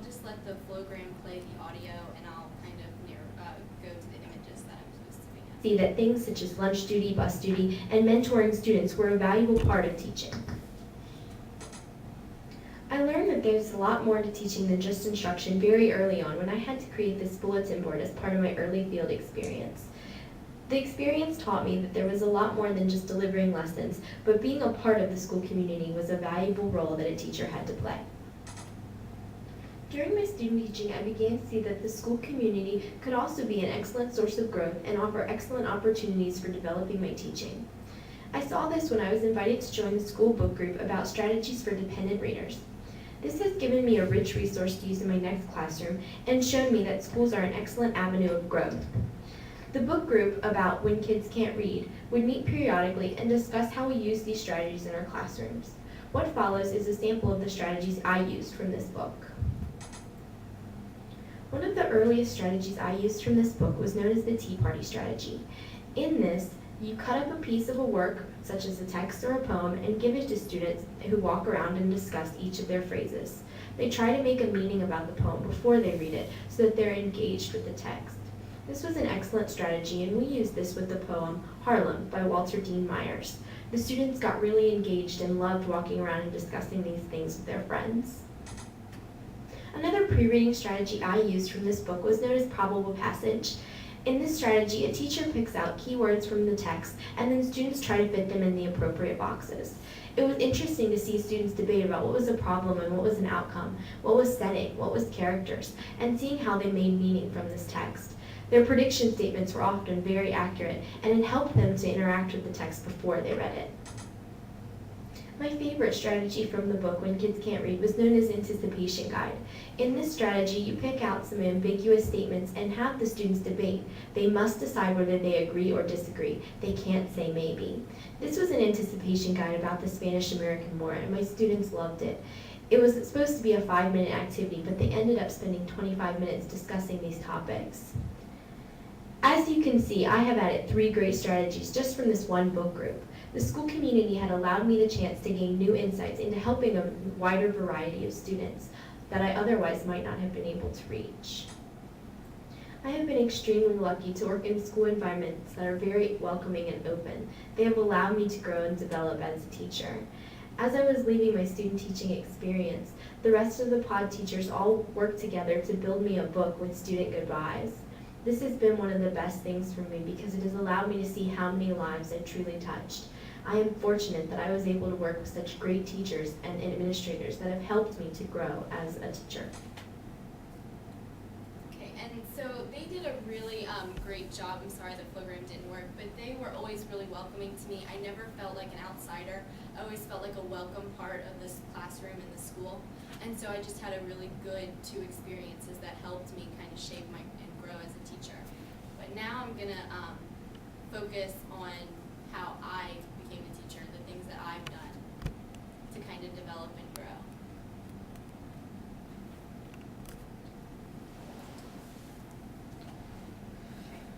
just let the Flowgram play the audio, and I'll kind of go to the images that I'm supposed to be at. See that things such as lunch duty, bus duty, and mentoring students were a valuable part of teaching. I learned that there's a lot more to teaching than just instruction very early on when I had to create this bulletin board as part of my early field experience. The experience taught me that there was a lot more than just delivering lessons, but being a part of the school community was a valuable role that a teacher had to play. During my student teaching, I began to see that the school community could also be an excellent source of growth and offer excellent opportunities for developing my teaching. I saw this when I was invited to join the school book group about strategies for dependent readers. This has given me a rich resource to use in my next classroom and shown me that schools are an excellent avenue of growth. The book group about When Kids Can't Read would meet periodically and discuss how we use these strategies in our classrooms. What follows is a sample of the strategies I used from this book. One of the earliest strategies I used from this book was known as the Tea Party strategy. In this, you cut up a piece of a work, such as a text or a poem, and give it to students who walk around and discuss each of their phrases. They try to make a meaning about the poem before they read it, so that they're engaged with the text. This was an excellent strategy, and we used this with the poem Harlem by Walter Dean Myers. The students got really engaged and loved walking around and discussing these things with their friends. Another pre-reading strategy I used from this book was known as probable passage. In this strategy, a teacher picks out key words from the text, and then students try to fit them in the appropriate boxes. It was interesting to see students debate about what was a problem and what was an outcome, what was setting, what was characters, and seeing how they made meaning from this text. Their prediction statements were often very accurate, and it helped them to interact with the text before they read it. My favorite strategy from the book When Kids Can't Read was known as Anticipation Guide. In this strategy, you pick out some ambiguous statements and have the students debate. They must decide whether they agree or disagree. They can't say maybe. This was an anticipation guide about the Spanish-American War, and my students loved it. It was supposed to be a 5-minute activity, but they ended up spending 25 minutes discussing these topics. As you can see, I have added 3 great strategies just from this one book group. The school community had allowed me the chance to gain new insights into helping a wider variety of students that I otherwise might not have been able to reach. I have been extremely lucky to work in school environments that are very welcoming and open. They have allowed me to grow and develop as a teacher. As I was leaving my student teaching experience, the rest of the pod teachers all worked together to build me a book with student goodbyes. This has been one of the best things for me because it has allowed me to see how many lives I've truly touched. I am fortunate that I was able to work with such great teachers and administrators that have helped me to grow as a teacher. Okay, and so they did a really great job. I'm sorry the program didn't work, but they were always really welcoming to me. I never felt like an outsider. I always felt like a welcome part of this classroom and the school. And so I just had a really good 2 experiences that helped me kind of shape and grow as a teacher. But now I'm gonna focus on how I became a teacher, the things that I've done to kind of develop and grow.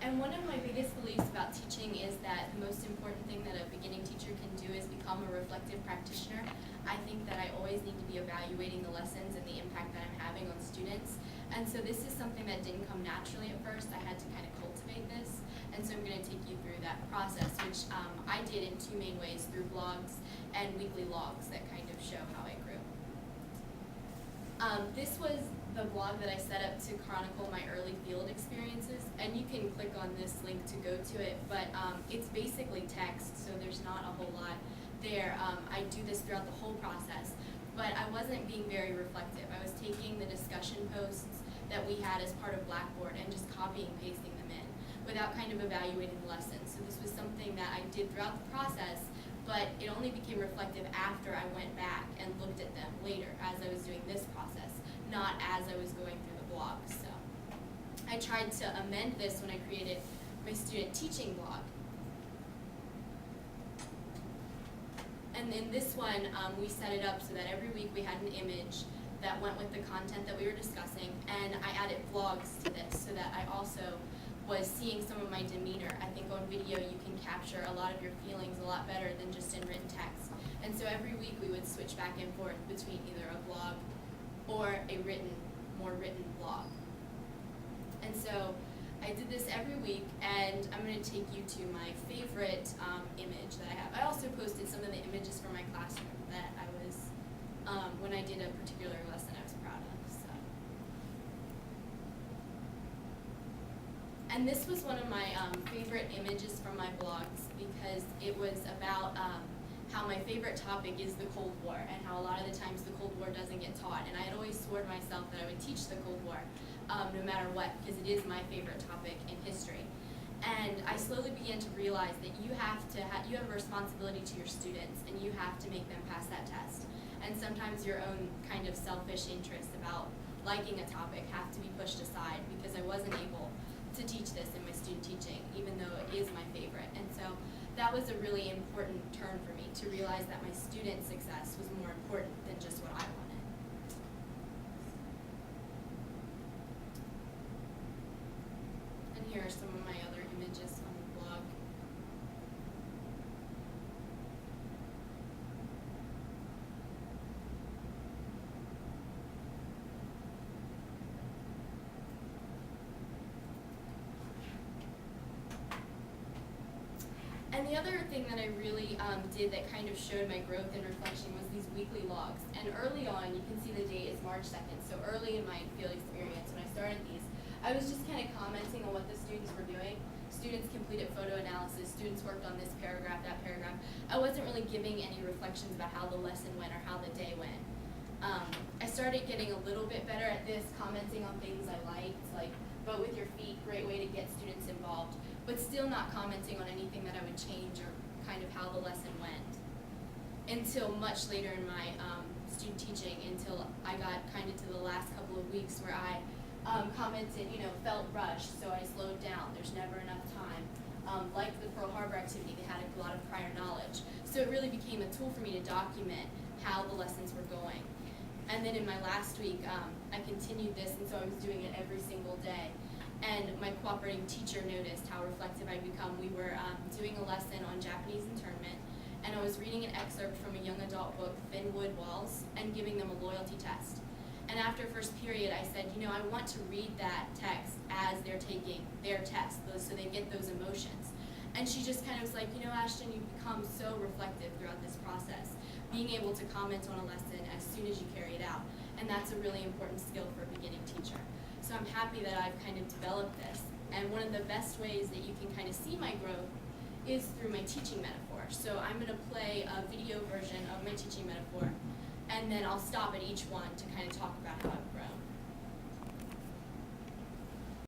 And one of my biggest beliefs about teaching is that the most important thing that a beginning teacher can do is become a reflective practitioner. I think that I always need to be evaluating the lessons and the impact that I'm having on students. And so this is something that didn't come naturally at first. I had to kind of cultivate this. And so I'm going to take you through that process, which I did in 2 main ways, through blogs and weekly logs that kind of show how I grew. This was the blog that I set up to chronicle my early field experiences, and you can click on this link to go to it, but it's basically text, so there's not a whole lot there. I do this throughout the whole process, but I wasn't being very reflective. I was taking the discussion posts that we had as part of Blackboard and just copying and pasting them in without kind of evaluating the lessons. So this was something that I did throughout the process, but it only became reflective after I went back and looked at them later as I was doing this process, not as I was going through the blog. So I tried to amend this when I created my student teaching blog. And in this one, we set it up so that every week we had an image that went with the content that we were discussing, and I added vlogs to this so that I also was seeing some of my demeanor. I think on video you can capture a lot of your feelings a lot better than just in written text. And so every week we would switch back and forth between either a vlog or a written more written blog. And so I did this every week, and I'm going to take you to my favorite image that I have. I also posted some of the images from my classroom that I was, when I did a particular lesson I was proud of. So. And this was one of my favorite images from my blogs, because it was about how my favorite topic is the Cold War, and how a lot of the times the Cold War doesn't get taught. And I had always sworn to myself that I would teach the Cold War, no matter what, because it is my favorite topic in history. And I slowly began to realize that you have a responsibility to your students, and you have to make them pass that test. And sometimes your own kind of selfish interests about liking a topic have to be pushed aside, because I wasn't able to teach this in my student teaching, even though it is my favorite. And so that was a really important turn for me, to realize that my student success was more important than just what I wanted. And here are some of my other images on the blog. And the other thing that I really did that kind of showed my growth and reflection was these weekly logs. And early on, you can see the date is March 2nd, so early in my field experience when I started these, I was just kind of commenting on what the students were doing. Students completed photo analysis, students worked on this paragraph, that paragraph. I wasn't really giving any reflections about how the lesson went or how the day went. I started getting a little bit better at this, commenting on things I liked, like vote with your feet, great way to get students involved, but still not commenting on anything that I would change or kind of how the lesson went. Until much later in my student teaching, until I got kind of to the last couple of weeks where I commented, felt rushed, so I slowed down. There's never enough time. Like the Pearl Harbor activity, they had a lot of prior knowledge. So it really became a tool for me to document how the lessons were going. And then in my last week, I continued this, and so I was doing it every single day. And my cooperating teacher noticed how reflective I'd become. We were doing a lesson on Japanese internment, and I was reading an excerpt from a young adult book, Finn Woodwall's, and giving them a loyalty test. And after first period, I said, I want to read that text as they're taking their test, so they get those emotions. And she just kind of was like, Ashton, you've become so reflective throughout this process, being able to comment on a lesson as soon as you carry it out. And that's a really important skill for a beginning teacher. So I'm happy that I've kind of developed this. And one of the best ways that you can kind of see my growth is through my teaching metaphor. So I'm going to play a video version of my teaching metaphor, and then I'll stop at each one to kind of talk about how it